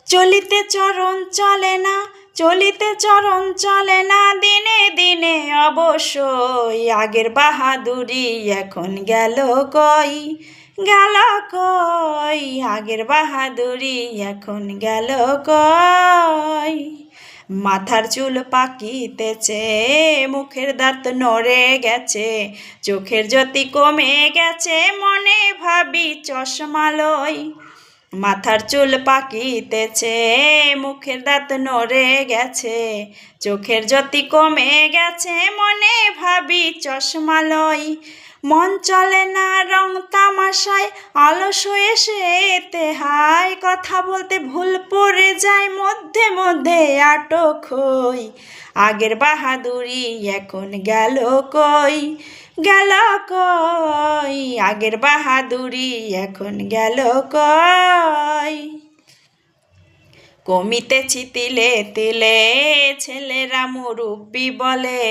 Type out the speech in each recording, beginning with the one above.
চলিতে চরণ চলে না, চলিতে চরণ চলে না, দিনে দিনে অবশ্যই আগের বাহাদুরি এখন গেল কই, গেল কই, আগের বাহাদুরি এখন গেল কই। মাথার চুল পাকিতেছে, মুখের দাঁত নড়ে গেছে, চোখের জ্যোতি কমে গেছে, মনে ভাবি চশমালয়। মাথার চুল পাকিতেছে, মুখের দাঁত নড়ে গেছে, চোখের জ্যোতি কমে গেছে, মনে ভাবি চশমালয়। মন চলে না রং তামাশায়, অলস হয়ে সে তেহায়, কথা বলতে ভুল পড়ে যায়, মধ্যে মধ্যে আটক হই। আগের বাহাদুরি এখন গেল কই, গেল কই, আগের বাহাদুরি এখন গেল কই। কমিতেছি তিলে তিলে, ছেলেরা মুরুব্বি বলে,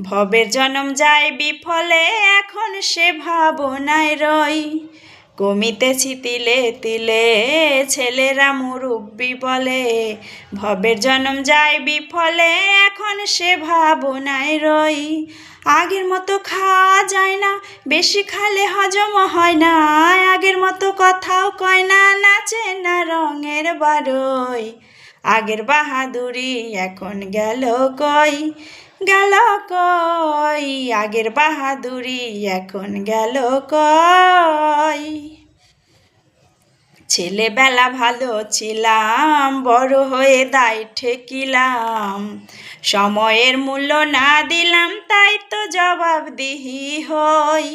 ভবের জনম যায় বিফলে, এখন সে ভাবনায় রই। কমিতেছি তিলে তিলে, ছেলেরা মুরুব্বি বলে, ভবের জনম যায় বিফলে, এখন সে ভাবনায় রই। আগের মতো খাওয়া যায় না, বেশি খালে হজম হয় না, আগের মতো কথাও কয় না, নাচে না রঙের বারোই। আগের বাহাদুরি এখন গেল কই, গেল কই, আগের বাহাদুরি এখন গেল কই। ছেলেবেলা ভালো ছিলাম, বড় হয়ে দায় ঠেকিলাম, সময়ের মূল্য না দিলাম, তাই তো জবাবদিহি হই।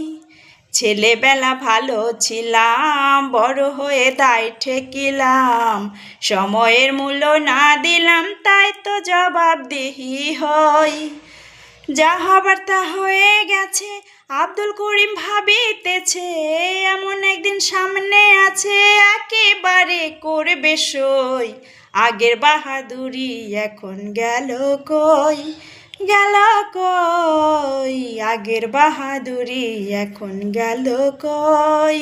ছেলেবেলা ভালো ছিলাম, বড় হয়ে দায় ঠেকিলাম, সময়ের মূল্য না দিলাম, তাই তো জবাবদিহি হই। যা হবার তা হয়ে গেছে, আব্দুল করিম ভাবিতেছে, এমন একদিন সামনে আছে, একেবারে করবে সই। আগের বাহাদুরি এখন গেল কই, গেল কই, আগের বাহাদুরি এখন গেল কই।